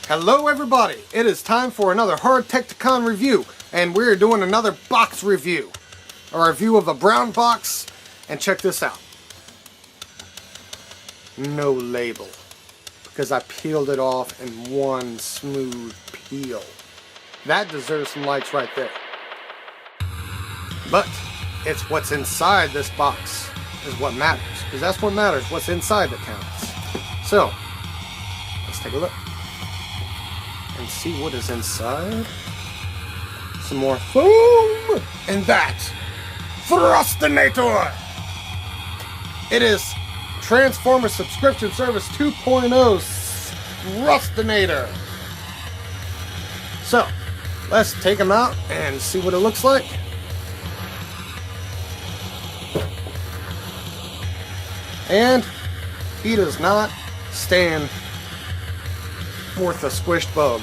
Hello everybody, it is time for another Hardtekticon review, and we're doing another box review. A review of a brown box, and check this out. No label, because I peeled it off in one smooth peel. That deserves some likes right there. But it's what's inside this box is what matters, because that's what matters, what's inside that counts. So, let's take a look and see what is inside. Some more foam, and that Thrustinator. It is Transformer Subscription Service 2.0 Thrustinator. So, let's take him out and see what it looks like. And he does not stand worth a squished bug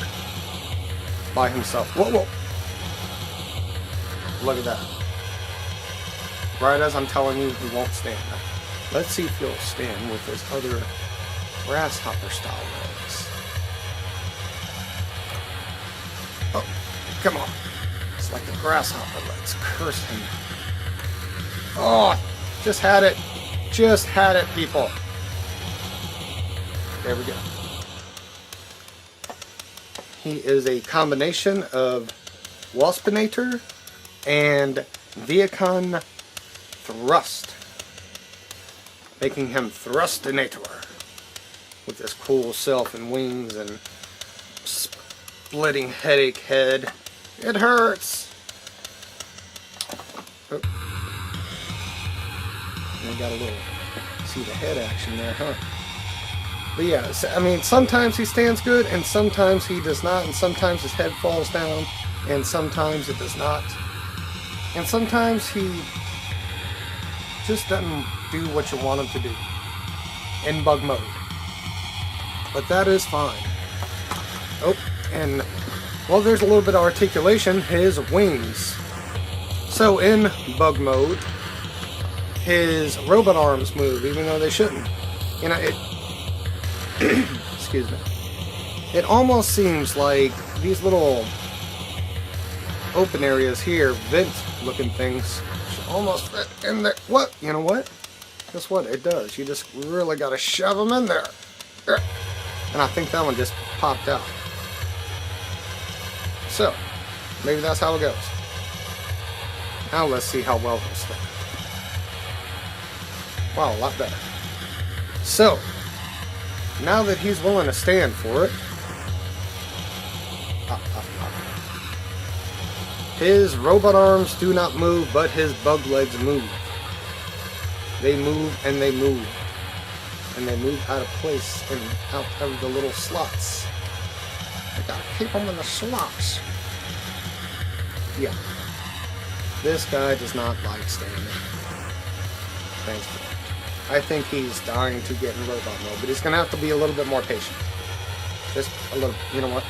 by himself. Whoa, whoa. Look at that. Right as I'm telling you, he won't stand. Let's see if he'll stand with his other grasshopper style legs. Oh, come on. It's like the grasshopper legs. Curse him. Oh, just had it. Just had it, people. There we go. He is a combination of Waspinator and Viacon Thrust, making him Thrustinator with this cool self and wings and splitting headache head. It hurts. Oh. And got a little, see the head action there, huh? But yeah, I mean, sometimes he stands good, and sometimes he does not, and sometimes his head falls down, and sometimes it does not. And sometimes he just doesn't do what you want him to do in bug mode. But that is fine. Oh, and, well, there's a little bit of articulation, his wings. So in bug mode, his robot arms move, even though they shouldn't. You know, it... excuse me. It almost seems like these little open areas here, vent-looking things, should almost fit in there. What? You know what? Guess what? It does. You just really got to shove them in there. And I think that one just popped out. So, maybe that's how it goes. Now let's see how well this thing. Wow, a lot better. So, now that he's willing to stand for it, his robot arms do not move, but his bug legs move. They move and they move. And they move out of place and out of the little slots. I gotta keep them in the slots. Yeah. This guy does not like standing. Thanks for that. I think he's dying to get in robot mode, but he's going to have to be a little bit more patient. Just a little, you know what?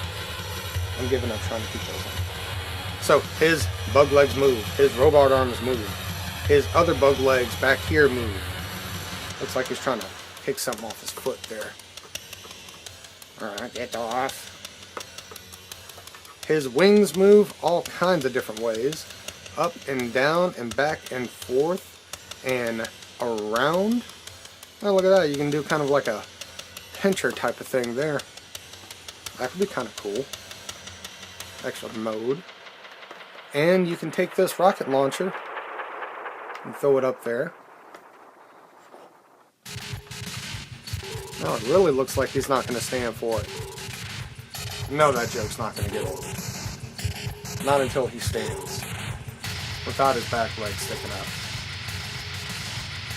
I'm giving up trying to keep those on. So, his bug legs move. His robot arms move. His other bug legs back here move. Looks like he's trying to kick something off his foot there. Alright, get off. His wings move all kinds of different ways. Up and down and back and forth and around. Oh, look at that. You can do kind of like a pincher type of thing there. That could be kind of cool. Extra mode. And you can take this rocket launcher and throw it up there. No, it really looks like he's not going to stand for it. No, that joke's not going to get old. Not until he stands. Without his back legs sticking out.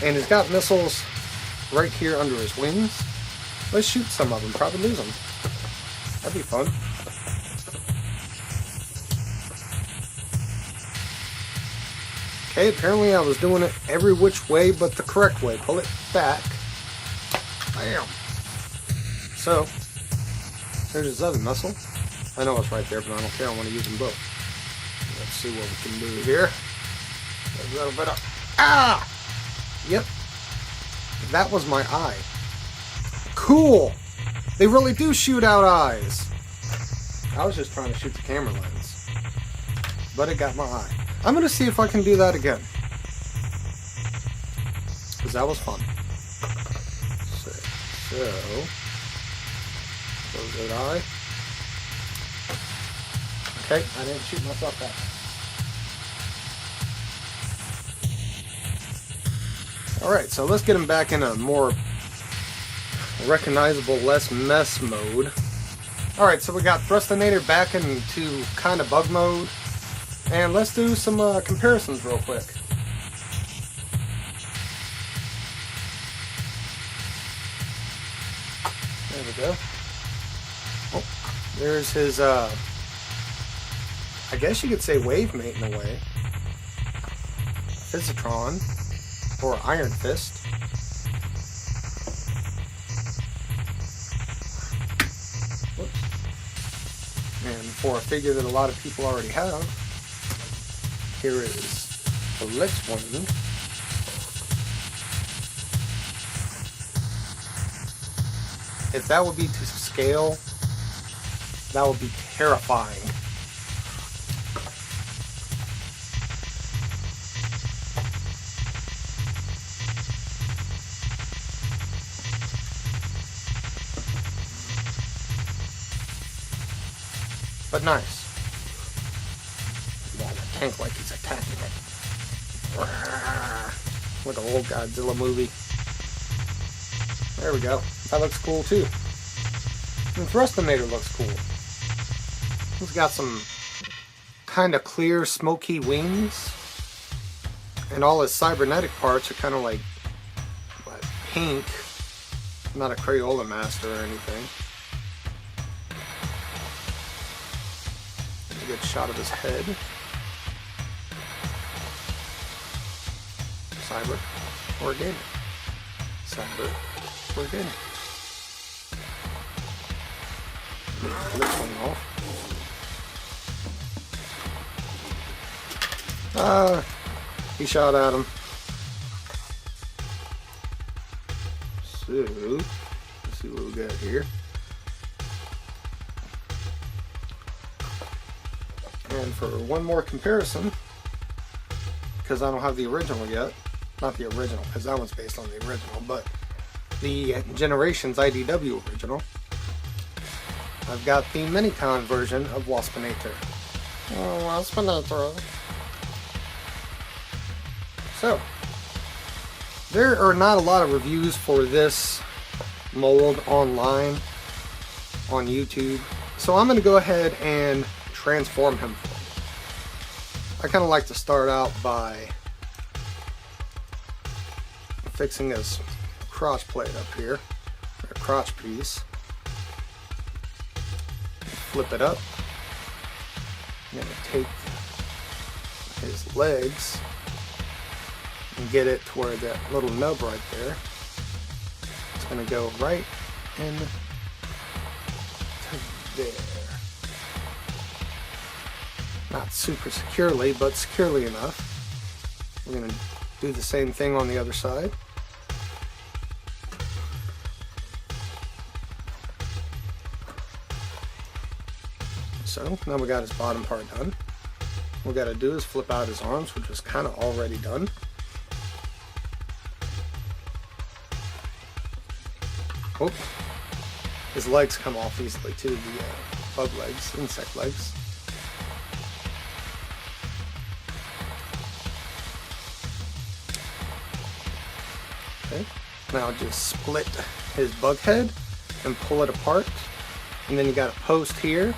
And he's got missiles right here under his wings. Let's shoot some of them, probably lose them. That'd be fun. Okay, apparently I was doing it every which way but the correct way. Pull it back. Bam. So, there's his other missile. I know it's right there, but I don't care. I want to use them both. Let's see what we can do here. A little bit of... Ah! Yep. That was my eye. Cool! They really do shoot out eyes. I was just trying to shoot the camera lens, but it got my eye. I'm going to see if I can do that again, because that was fun. So, close that eye. Okay, I didn't shoot myself back. Alright, so let's get him back in a more recognizable, less mess mode. Alright, so we got Thrustinator back into kind of bug mode. And let's do some comparisons real quick. There we go. Oh, there's his, I guess you could say wave mate in a way. Physitron, or Iron Fist. Whoops. And for a figure that a lot of people already have, here is the Blitzwing. If that would be to scale, that would be terrifying. But nice. Yeah, the tank like he's attacking it. Like an old Godzilla movie. There we go. That looks cool too. And Thrustinator looks cool. He's got some kind of clear, smoky wings. And all his cybernetic parts are kind of like pink. Not a Crayola master or anything. A good shot of his head. Cyber organic. Cyber organic. Get this one off. He shot at him. So, let's see what we got here. And for one more comparison, because I don't have the original yet, not the original, because that one's based on the original, but the Generations IDW original, I've got the Minicon version of Waspinator. Oh, Waspinator. So, there are not a lot of reviews for this mold online on YouTube, so I'm going to go ahead and transform him for you. I kind of like to start out by fixing his crotch plate up here, or crotch piece. Flip it up. I'm going to take his legs and get it to where that little nub right there. It's going to go right in to there. Not super securely, but securely enough. We're going to do the same thing on the other side. So now we got his bottom part done. What we got to do is flip out his arms, which was kind of already done. Oh, his legs come off easily too, the bug legs, insect legs. Okay, now just split his bug head and pull it apart. And then you got a post here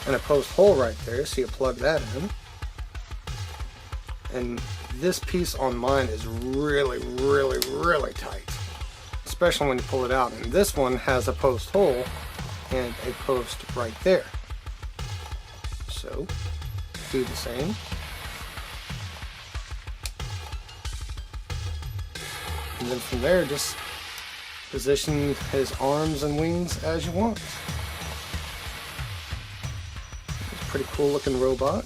and a post hole right there, so you plug that in. And this piece on mine is really, really, really tight, especially when you pull it out. And this one has a post hole and a post right there. So, do the same. And then from there, just position his arms and wings as you want. Pretty cool looking robot,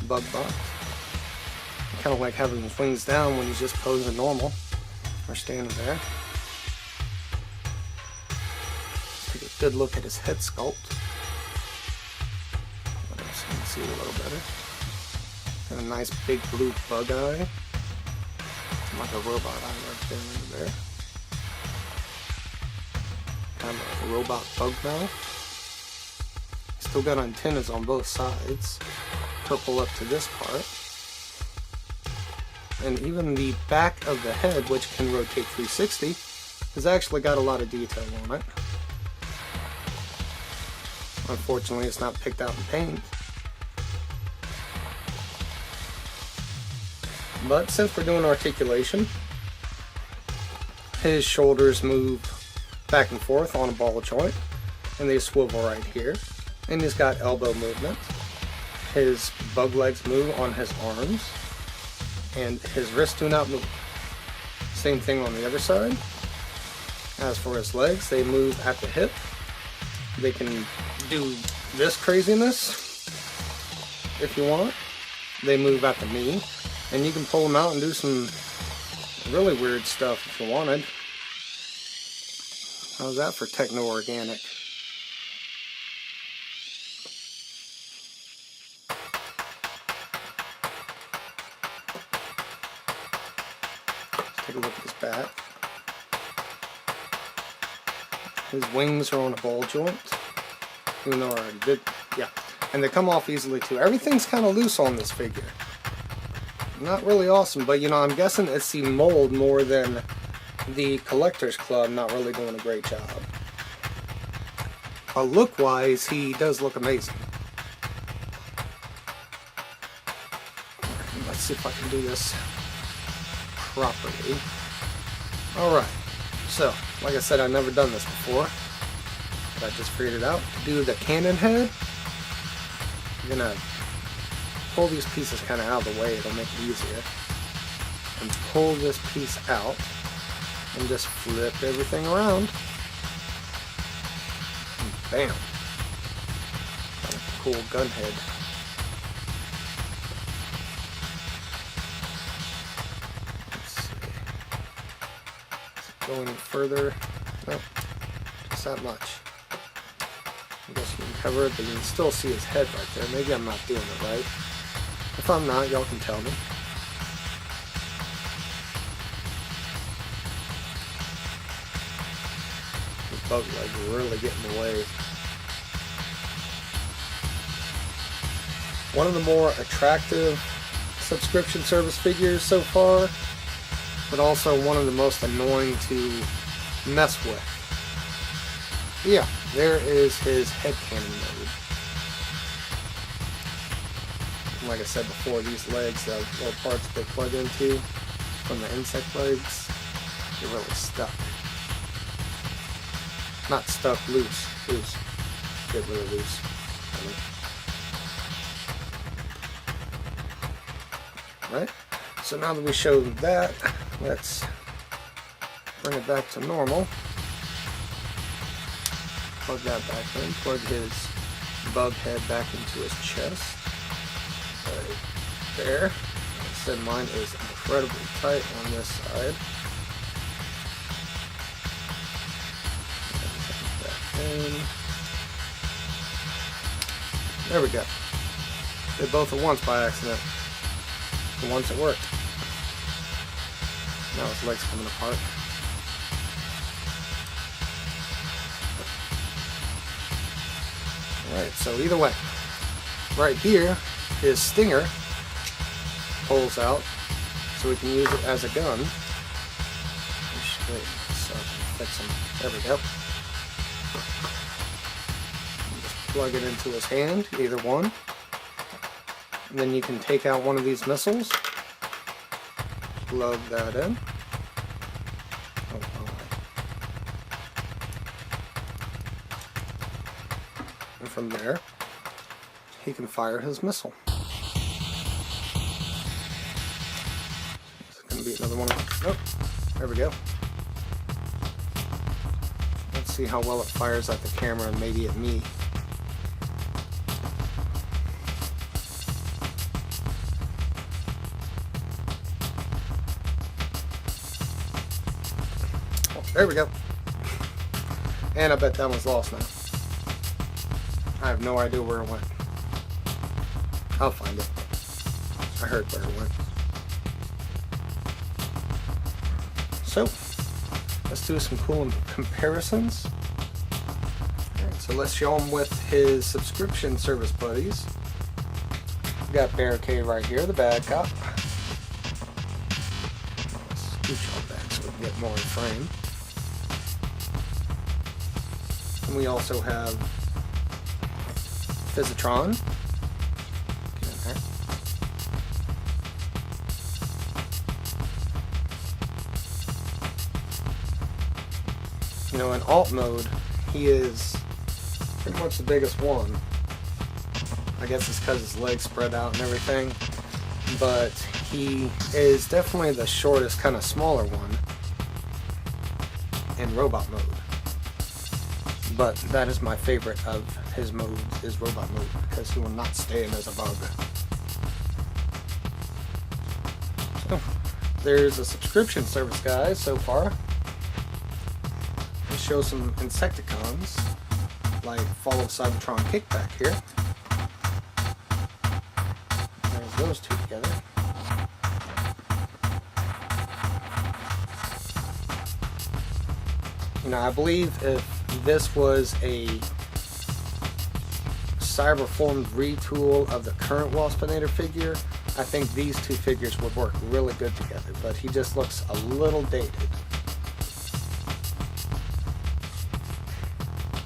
bug bot. Kind of like having his wings down when he's just posing normal or standing there. Take a good look at his head sculpt. see it a little better. Got a nice big blue bug eye. Like a robot eye right there. Kind of a robot bug mouth. Still got antennas on both sides. Purple up to this part. And even the back of the head, which can rotate 360, has actually got a lot of detail on it. Unfortunately, it's not picked out in paint. But since we're doing articulation, his shoulders move back and forth on a ball joint, and they swivel right here. And he's got elbow movement. His bug legs move on his arms, and his wrists do not move. Same thing on the other side. As for his legs, they move at the hip. They can do this craziness if you want. They move at the knee, and you can pull them out and do some really weird stuff if you wanted. How's that for techno-organic? Let's take a look at his back. His wings are on a ball joint. Even though I already did, yeah. And they come off easily too. Everything's kind of loose on this figure. Not really awesome, but you know, I'm guessing it's the mold more than the Collectors Club not really doing a great job. Look-wise, he does look amazing. Let's see if I can do this properly. Alright, so, like I said, I've never done this before. But I just figured it out. To do the cannon head, you're going to pull these pieces kind of out of the way. It'll make it easier. And pull this piece out. And just flip everything around. And bam. Got a cool gun head. Let's see. Does it go any further? Nope. Just that much. I guess you can cover it, but you can still see his head right there. Maybe I'm not doing it right. If I'm not, y'all can tell me. His bug leg really getting in the way. One of the more attractive subscription service figures so far, but also one of the most annoying to mess with. Yeah, there is his head cannon mode. Like I said before, these legs, the little parts they plug into from the insect legs, they're really stuck. Not stuck, loose. Loose. Get really loose. Right? So now that we showed that, let's bring it back to normal. Plug that back in. Plug his bug head back into his chest. Right there. Like I said, mine is incredibly tight on this side. Back in. There we go. Did both at once by accident. And once it worked. Now his legs coming apart. Alright, so either way, right here, his stinger pulls out, so we can use it as a gun. Wait, so fix him. There we go. Just plug it into his hand, either one. And then you can take out one of these missiles, plug that in. And from there, he can fire his missile. It's going to be another one. Oh, there we go. Let's see how well it fires at the camera and maybe at me. There we go. And I bet that one's lost now. I have no idea where it went. I'll find it. I heard where it went. So, let's do some cool comparisons. Alright, so let's show him with his subscription service buddies. We got Barricade right here, the bad cop. Let's scooch all back so we can get more in frame. And we also have Physitron. Get in there. You know, in alt mode, he is pretty much the biggest one. I guess it's because his legs spread out and everything. But he is definitely the shortest, kind of smaller one in robot mode. But that is my favorite of his modes, is robot mode, because he will not stay in as a bug. So, there's a subscription service, guys, so far. Let's show some Insecticons, like Fall of Cybertron Kickback here. There's those two together. You know, I believe if this was a cyberformed retool of the current Waspinator figure, I think these two figures would work really good together, but he just looks a little dated.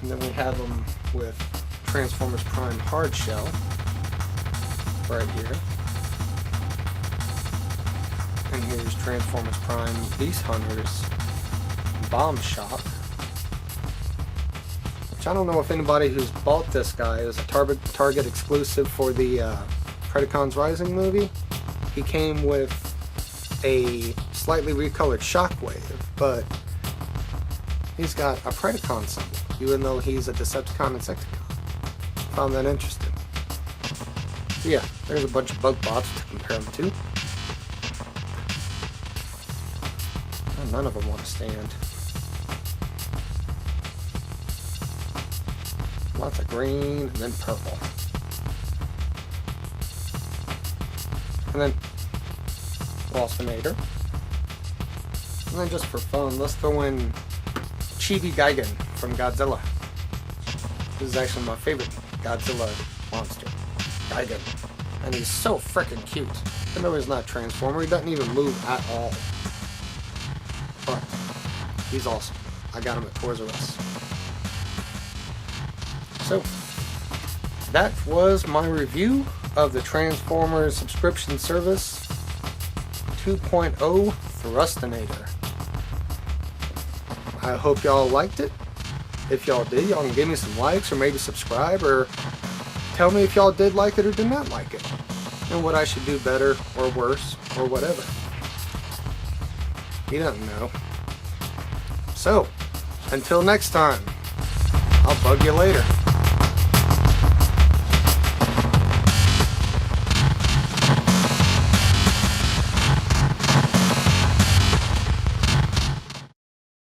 And then we have him with Transformers Prime Hard Shell right here. And here's Transformers Prime Beast Hunters Bomb Shop. Which I don't know if anybody who's bought this guy is a Target exclusive for the Predacons Rising movie. He came with a slightly recolored Shockwave, but he's got a Predacon symbol, even though he's a Decepticon Insecticon. Found that interesting. So yeah, there's a bunch of bug bots to compare them to. Oh, none of them want to stand. Lots of green and then purple. And then Waspinator. And then just for fun, let's throw in Chibi Gigan from Godzilla. This is actually my favorite Godzilla monster. Gigan. And he's so freaking cute. Even though he's not a Transformer, he doesn't even move at all. But he's awesome. I got him at Toys R Us. So, that was my review of the Transformers subscription service 2.0 Thrustinator. I hope y'all liked it. If y'all did, y'all can give me some likes or maybe subscribe or tell me if y'all did like it or did not like it and what I should do better or worse or whatever. He doesn't know. So, until next time, I'll bug you later.